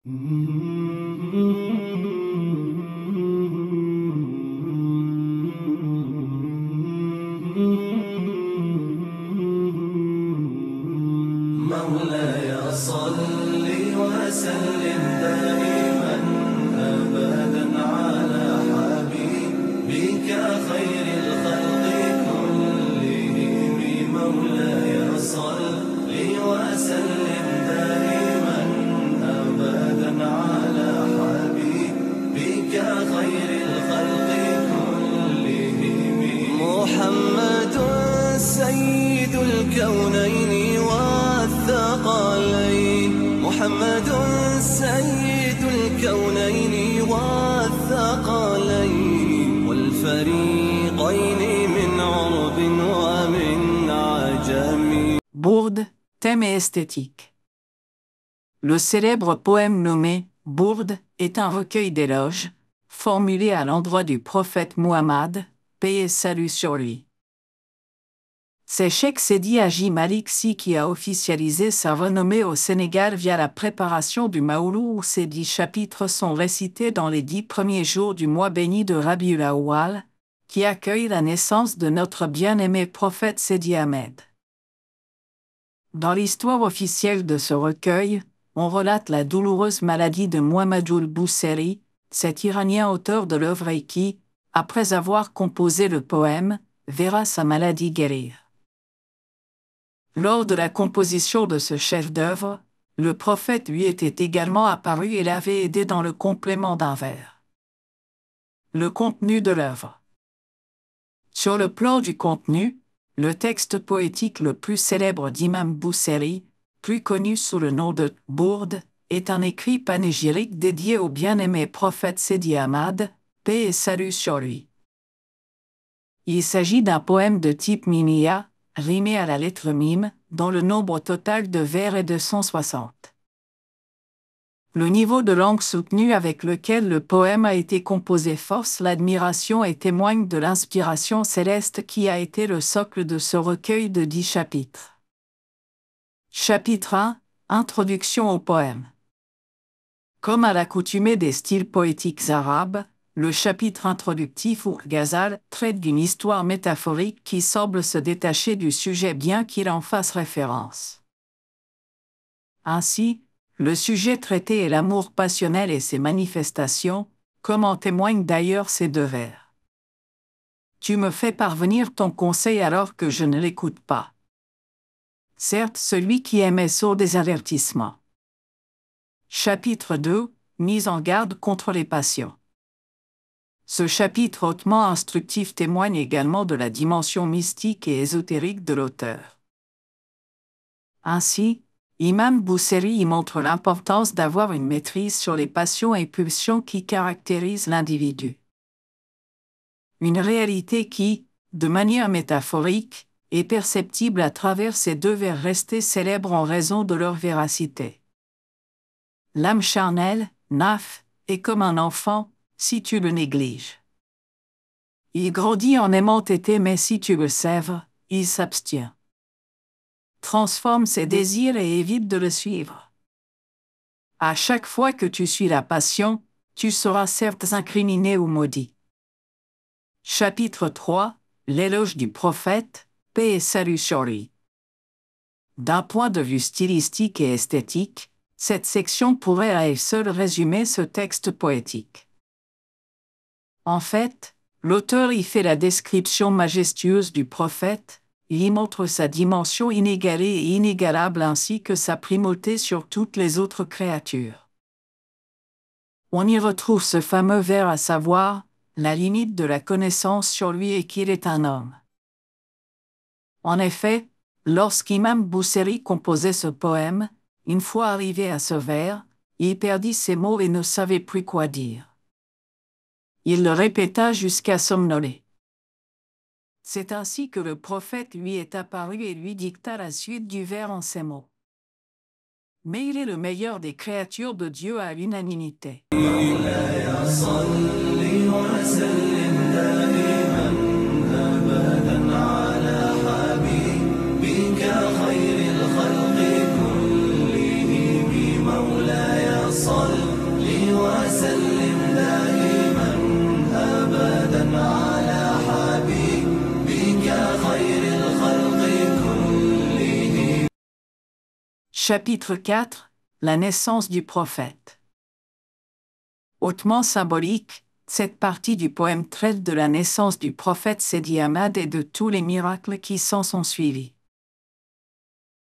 مولاي صل وسلم دائما أبدا على حبيبك خير الخلق كلهم. مولاي صل وسلم دائما أبدا على حبيبك خير الخلق كلهم. محمد سيد الكونين والثقلين، محمد سيد الكونين والثقلين والفريقين من عرب ومن عجم. Bourde, thème et esthétique. Le célèbre poème nommé « Bourde » est un recueil d'éloges, formulé à l'endroit du prophète Muhammad, paix et salut sur lui. C'est Cheikh Seydi Hadji Malick Sy qui a officialisé sa renommée au Sénégal via la préparation du Maouloud où ces 10 chapitres sont récités dans les 10 premiers jours du mois béni de Rabiul Awwal, qui accueille la naissance de notre bien-aimé prophète Seydi Ahmed. Dans l'histoire officielle de ce recueil, on relate la douloureuse maladie de Muhammadoul Bousseri, cet Iranien auteur de l'œuvre et qui, après avoir composé le poème, verra sa maladie guérir. Lors de la composition de ce chef-d'œuvre, le prophète lui était également apparu et l'avait aidé dans le complément d'un vers. Le contenu de l'œuvre. Sur le plan du contenu, le texte poétique le plus célèbre d'Imam Bousseri, plus connu sous le nom de Bourde, est un écrit panégyrique dédié au bien-aimé prophète Seydi Ahmad, paix et salut sur lui. Il s'agit d'un poème de type mimiya, rimé à la lettre mime, dont le nombre total de vers est de 160. Le niveau de langue soutenu avec lequel le poème a été composé force l'admiration et témoigne de l'inspiration céleste qui a été le socle de ce recueil de 10 chapitres. Chapitre 1 – Introduction au poème. Comme à l'accoutumée des styles poétiques arabes, le chapitre introductif ou ghazal traite d'une histoire métaphorique qui semble se détacher du sujet bien qu'il en fasse référence. Ainsi, le sujet traité est l'amour passionnel et ses manifestations, comme en témoignent d'ailleurs ces 2 vers. Tu me fais parvenir ton conseil alors que je ne l'écoute pas. Certes, celui qui aimait sourd des avertissements. Chapitre 2 – Mise en garde contre les passions. Ce chapitre hautement instructif témoigne également de la dimension mystique et ésotérique de l'auteur. Ainsi, Imam Bousseri y montre l'importance d'avoir une maîtrise sur les passions et pulsions qui caractérisent l'individu. Une réalité qui, de manière métaphorique, est perceptible à travers ces 2 vers restés célèbres en raison de leur véracité. L'âme charnelle, naf, est comme un enfant, si tu le négliges. Il grandit en aimant téter, mais si tu le sèvres, il s'abstient. Transforme ses désirs et évite de le suivre. À chaque fois que tu suis la passion, tu seras certes incriminé ou maudit. Chapitre 3 – L'éloge du prophète, paix et salut sur lui. D'un point de vue stylistique et esthétique, cette section pourrait à elle seule résumer ce texte poétique. En fait, l'auteur y fait la description majestueuse du prophète, il y montre sa dimension inégalée et inégalable ainsi que sa primauté sur toutes les autres créatures. On y retrouve ce fameux vers à savoir, la limite de la connaissance sur lui est qu'il est un homme. En effet, lorsqu'Imam Bousseri composait ce poème, une fois arrivé à ce vers, il perdit ses mots et ne savait plus quoi dire. Il le répéta jusqu'à somnoler. C'est ainsi que le prophète lui est apparu et lui dicta la suite du vers en ces mots. Mais il est le meilleur des créatures de Dieu à l'unanimité. صل Chapitre 4. La naissance du prophète. Hautement symbolique, cette partie du poème traite de la naissance du prophète Sidi Ahmad et de tous les miracles qui s'en sont suivis.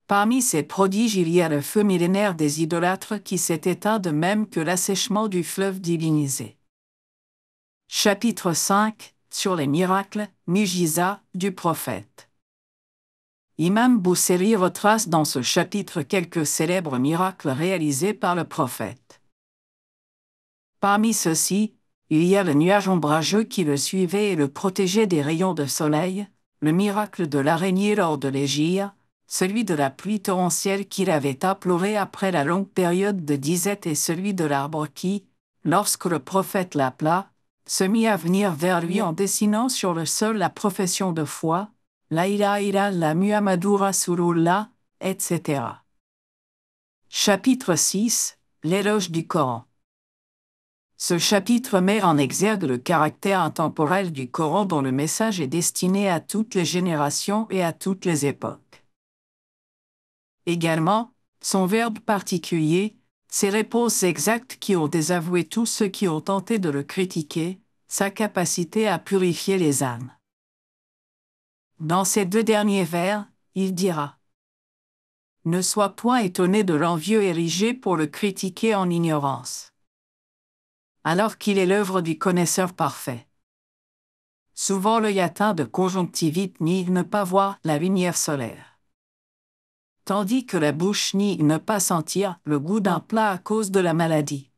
Parmi ces prodiges, il y a le feu millénaire des idolâtres qui s'est éteint de même que l'assèchement du fleuve divinisé. Chapitre 5. Sur les miracles, Mujiza, du prophète. Imam Bousseri retrace dans ce chapitre quelques célèbres miracles réalisés par le prophète. Parmi ceux-ci, il y a le nuage ombrageux qui le suivait et le protégeait des rayons de soleil, le miracle de l'araignée lors de l'Hégire, celui de la pluie torrentielle qu'il avait imploré après la longue période de disette et celui de l'arbre qui, lorsque le prophète l'appela, se mit à venir vers lui en dessinant sur le sol la profession de foi, La ilaha illallah Muhammadur Rasulullah, etc. Chapitre 6. L'éloge du Coran. Ce chapitre met en exergue le caractère intemporel du Coran dont le message est destiné à toutes les générations et à toutes les époques. Également, son verbe particulier, ses réponses exactes qui ont désavoué tous ceux qui ont tenté de le critiquer, sa capacité à purifier les âmes. Dans ces deux derniers vers, il dira « Ne sois point étonné de l'envieux érigé pour le critiquer en ignorance, alors qu'il est l'œuvre du connaisseur parfait. Souvent l'œil atteint de conjonctivite nie ne pas voir la lumière solaire, tandis que la bouche nie ne pas sentir le goût d'un plat à cause de la maladie. »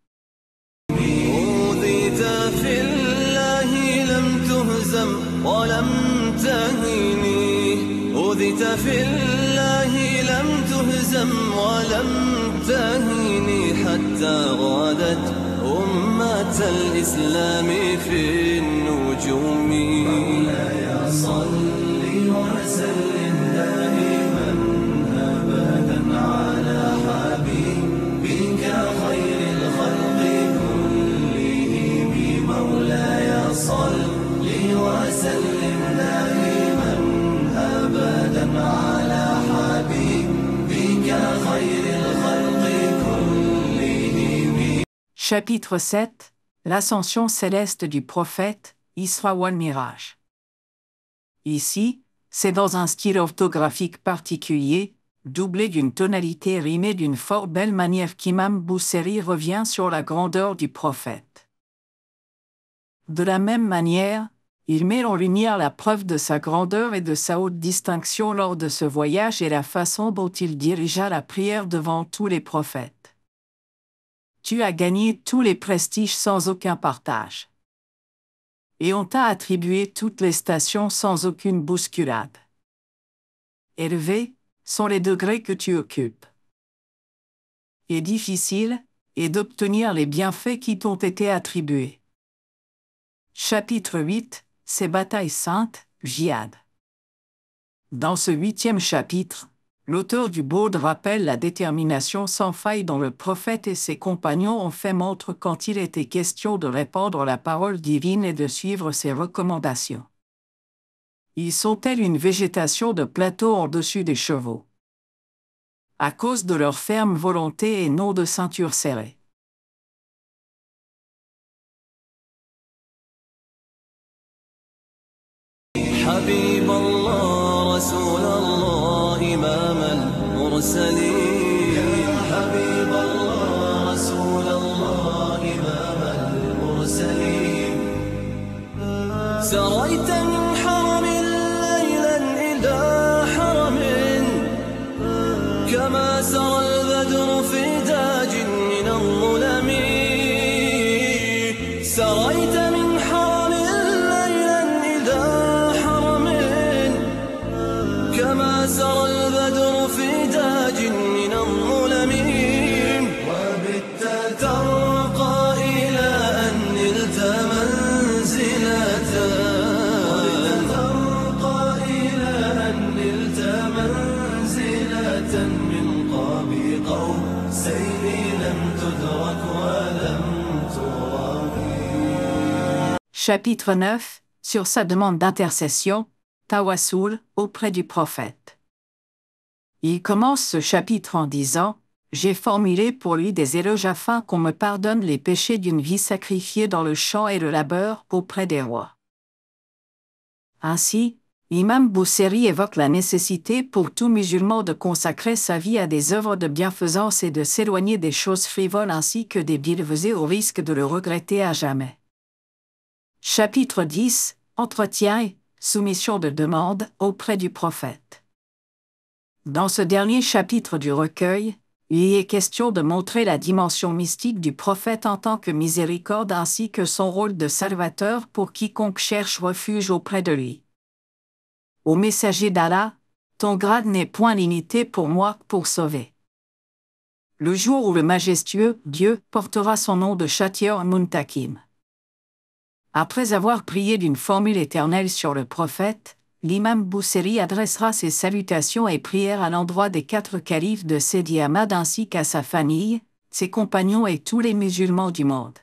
أوذيت في الله لم تهزم ولم تهيني حتى غادت أمة الإسلام في النجوم مولاي صل وسلم دائما أبدا على حبيبك خير الخلق كلهم مولاي صل وسلم دائما على حبيبك خير الخلق كلهم. Chapitre 7. L'ascension céleste du prophète, Isra wal Miraj. Ici, c'est dans un style orthographique particulier, doublé d'une tonalité rimée d'une fort belle manière qu'Imam Bousseri revient sur la grandeur du prophète. De la même manière, il met en lumière la preuve de sa grandeur et de sa haute distinction lors de ce voyage et la façon dont il dirigea la prière devant tous les prophètes. Tu as gagné tous les prestiges sans aucun partage. Et on t'a attribué toutes les stations sans aucune bousculade. Élevés sont les degrés que tu occupes. Et difficile est d'obtenir les bienfaits qui t'ont été attribués. Chapitre 8. Ces batailles saintes, Jihad. Dans ce 8e chapitre, l'auteur du Baude rappelle la détermination sans faille dont le prophète et ses compagnons ont fait montre quand il était question de répandre la parole divine et de suivre ses recommandations. Ils sont tels une végétation de plateau en-dessus des chevaux, à cause de leur ferme volonté et non de ceinture serrée. حبيب الله رسول الله إمام المرسلين حبيب الله رسول الله إمام المرسلين سريت من حرم ليلا إلى حرم كما سرى البدر في داج من الظلم سريت من حرم ليلا إلى كما سرى البدر في داج من الظلم وبت ترقى إلى أن نلت منزلة من قاب قوسين لم تدرك ولم ترامي. Chapitre 9. Sur sa demande d'intercession, Tawassul, auprès du prophète. Il commence ce chapitre en disant « J'ai formulé pour lui des éloges afin qu'on me pardonne les péchés d'une vie sacrifiée dans le champ et le labeur auprès des rois. » Ainsi, l'imam Bousseri évoque la nécessité pour tout musulman de consacrer sa vie à des œuvres de bienfaisance et de s'éloigner des choses frivoles ainsi que des bienfaisés au risque de le regretter à jamais. Chapitre 10 – Entretien et soumission de demande auprès du prophète. Dans ce dernier chapitre du recueil, il y est question de montrer la dimension mystique du prophète en tant que miséricorde ainsi que son rôle de salvateur pour quiconque cherche refuge auprès de lui. Ô messager d'Allah, ton grade n'est point limité pour moi pour sauver. Le jour où le majestueux Dieu portera son nom de Shatir Muntakim. Après avoir prié d'une formule éternelle sur le prophète, l'imam Bousseri adressera ses salutations et prières à l'endroit des 4 califes de Sidi Ahmad ainsi qu'à sa famille, ses compagnons et tous les musulmans du monde.